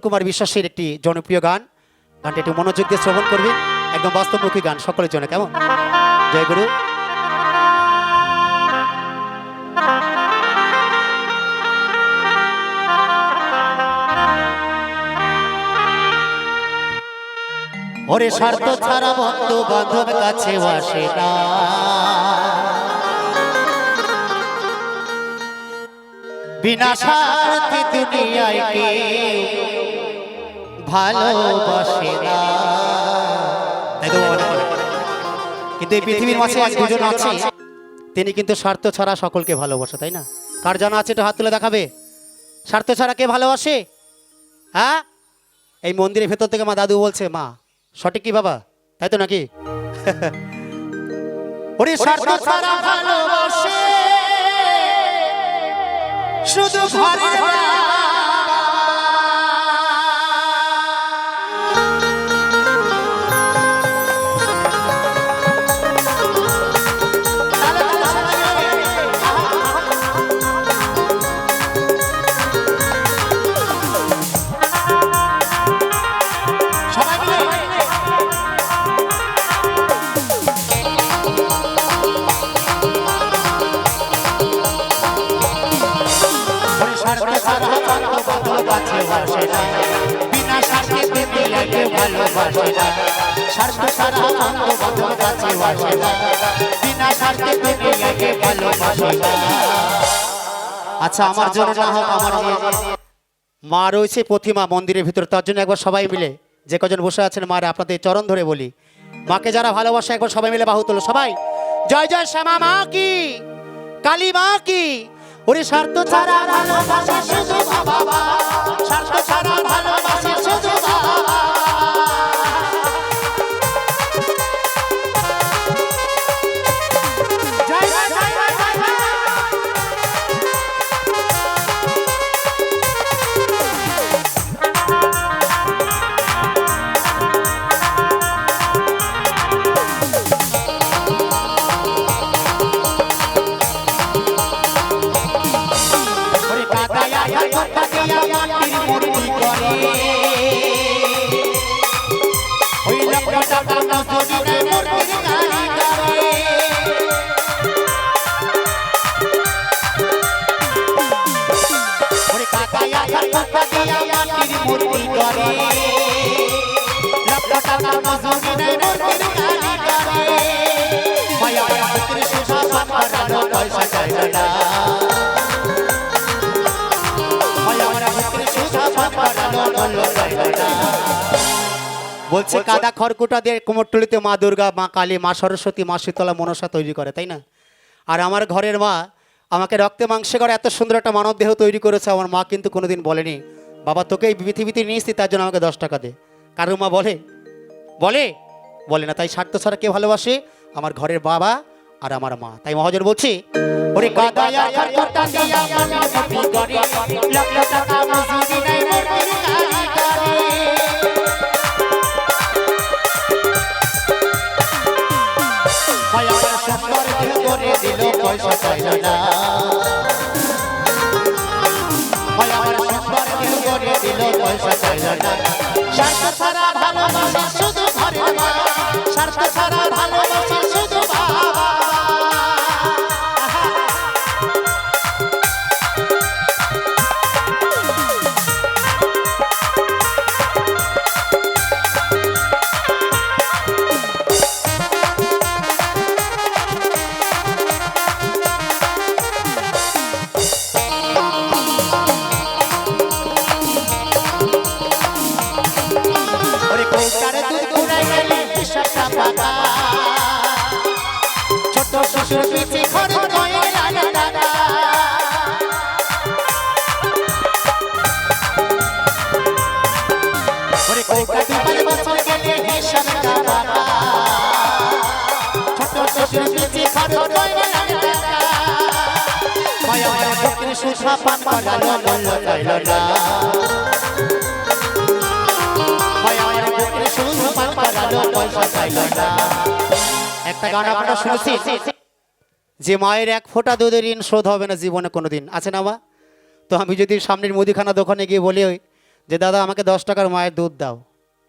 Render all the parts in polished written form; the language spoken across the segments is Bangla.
কুমার বিশ্বাসের একটি জনপ্রিয় গান। গানটা একটু মনোযোগ দিয়ে শ্রবণ করবেন, একদম বাস্তবমুখী গান সকলের জন্য। কেমন? জয় গুরু। ওরে স্বার্থ ছাড়া বন্ধু বান্ধব কাছে আসে না, বিনা স্বার্থে দুনিয়ায় কেউ ভালোবাসে না। কিন্তু এই পৃথিবীর মাঝে এক দুজন আছে, তিনি কিন্তু স্বার্থ ছাড়া সকলকে ভালোবাসে, তাই না? কার জানা আছে একটু হাত তুলে দেখাবে? স্বার্থ ছাড়া কে ভালোবাসে? হ্যাঁ, এই মন্দিরের ভেতর থেকে মা দাদু বলছে, মা সঠিক কি বাবা? তাই তো নাকি? ওরে স্বার্থ ছাড়া ভালোবাসে শুধু ঘরের বিনা স্বার্থে দুনিয়াকে ভালোবাসে না, স্বার্থ ছাড়া বন্ধু বান্ধব কাছে আসে না, বিনা স্বার্থে দুনিয়াকে ভালোবাসে না। আচ্ছা, আমার জন্য না হোক, আমার মা রয়েছে প্রতিমা মন্দিরের ভিতরে, তার জন্য একবার সবাই মিলে যে কজন বসে আছেন মারে আপনাদের চরণ ধরে বলি, মাকে যারা ভালোবাসে একবার সবাই মিলে বাহু তোলো সবাই। জয় জয় শ্যামা মা কি, কালী মা কি। ওরে স্বার্থ ছাড়া ভালোবাসে শুধু বাবা, স্বার্থ ছাড়া ভালোবাসে শুধু বাবা। বলছে কাদা খড়কুটা দিয়ে কুমোরটুলিতে মা দুর্গা, মা কালী, মা সরস্বতী, মা শীতলা, মনসা তৈরি করে, তাই না? আর আমার ঘরের মা আমাকে রক্তে মাংসে করে এত সুন্দর একটা মানব দেহ তৈরি করেছে। আমার মা কিন্তু কোনোদিন বলেনি বাবা তোকে এই পৃথিবীতে নিয়ে এসেছি তার জন্য আমাকে 10 টাকা দে। কারো মা বলে বলে বলে না। তাই স্বার্থ ছাড়া কে ভালোবাসে? আমার ঘরের বাবা আর আমার মা। তাই মহাজন বলছি, ওরে কাদায়া খড়কুটা দিয়া মা করে লাখ লাখ টাকা মজুরি নাই মোর কালী করে। মায়ার সুন্দর দেহ করে দিল পয়সা চাইল না, মায়ার সুন্দর দেহ করে দিল পয়সা চাইল না। স্বার্থ ছাড়া ভালোবাসে শুধু ঘরের মা, স্বার্থ ছাড়া ভালোবাসে শুধু বাবা। ছোট শ্বশুর পিছে খরচ করে লালা দাদা, ওরে কৌটা 2 বছর গেলে হিসাব টাকা, ছোট শ্বশুর পিছে খরচ করে লালা দাদা। মায়া মায়া বুকের সুসা পান করালো মূল্য চাইল না, মায়া মায়া বুকের সুসা পান করালো পয়সা চাইল না। একটা গান আপনারা শুনেছি যে মায়ের 1 ফোঁটা দুধের ঋণ শোধ হবে না জীবনে কোনোদিন, আছে না মা? তো আমি যদি সামনের মুদিখানা দোকানে গিয়ে বলি যে দাদা আমাকে 10 টাকার মায়ের দুধ দাও,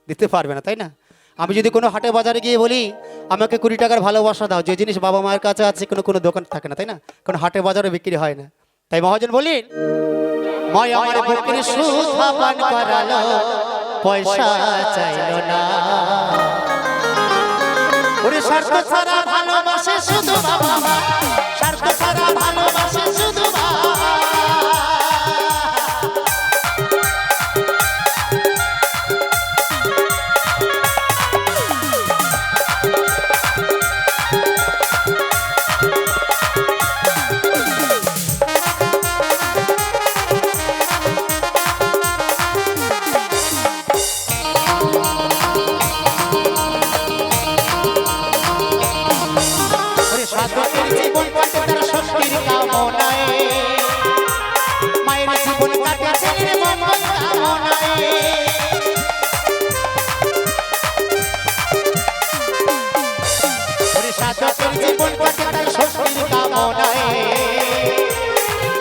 দিতে পারবে না, তাই না? আমি যদি কোনো হাটে বাজারে গিয়ে বলি আমাকে 20 টাকার ভালোবাসা দাও, যে জিনিস বাবা মায়ের কাছে আছে কোনো কোনো দোকান থাকে না, তাই না? কোনো হাটে বাজারে বিক্রি হয় না। তাই মহাজন বলেন, মায়া আমার বুকের সুধা পান করালো, পয়সা চাইলো না। ওরে স্বার্থ ছাড়া ভালোবাসে শুধু বাবা মা, স্বার্থ ছাড়া ভালোবাসে শুধু বাবা। ওরে স্বাধীন জীবন কাটে তার শক্তির কামনায়, মায়ের জীবন কাটে ছেলের মঙ্গল কামনায়। ওরে স্বাধীন জীবন কাটে তার শক্তির কামনায়,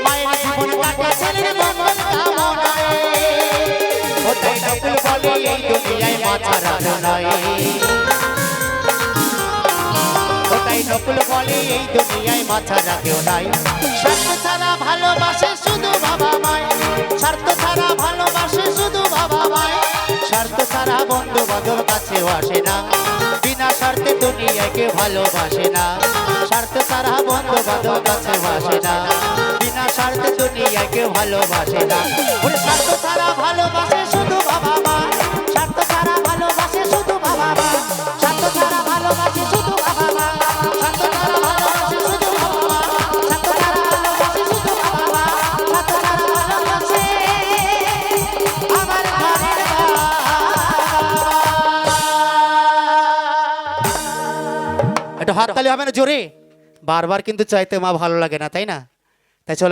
মায়ের জীবন কাটে ছেলের মঙ্গল কামনায়। ওটাই নকুল বলে এই দুনিয়ায় মা ছাড়া নাই, ওটাই নকুল বলে এই দুনিয়ায় মা ছাড়া কেউ নাই। স্বার্থ ছাড়া ভালোবাসে শুধু বাবা মায়, স্বার্থ ছাড়া ভালোবাসে শুধু বাবা মায়। স্বার্থ ছাড়া বন্ধু বান্ধব কাছেও আসে না, বিনা স্বার্থে দুনিয়ায় কেউ ভালোবাসে না। স্বার্থ ছাড়া বন্ধু বান্ধব কাছেও আসে না, বিনা স্বার্থে দুনিয়ায় কেউ ভালোবাসে না। ওরে স্বার্থ ছাড়া ভালোবাসে শুধু বাবা মা, স্বার্থ ছাড়া ভালোবাসে শুধু বাবা মা, স্বার্থ ছাড়া ভালোবাসে শুধু বাবা মা, স্বার্থ ছাড়া ভালোবাসে শুধু বাবা মা, স্বার্থ ছাড়া ভালোবাসে শুধু বাবা মা, স্বার্থ ছাড়া ভালোবাসে আমার ঘরের বাবা। একটু হাততালি হবে না জোরে? বারবার কিন্তু চাইতে মা ভালো লাগে না, তাই না? তাই চলো।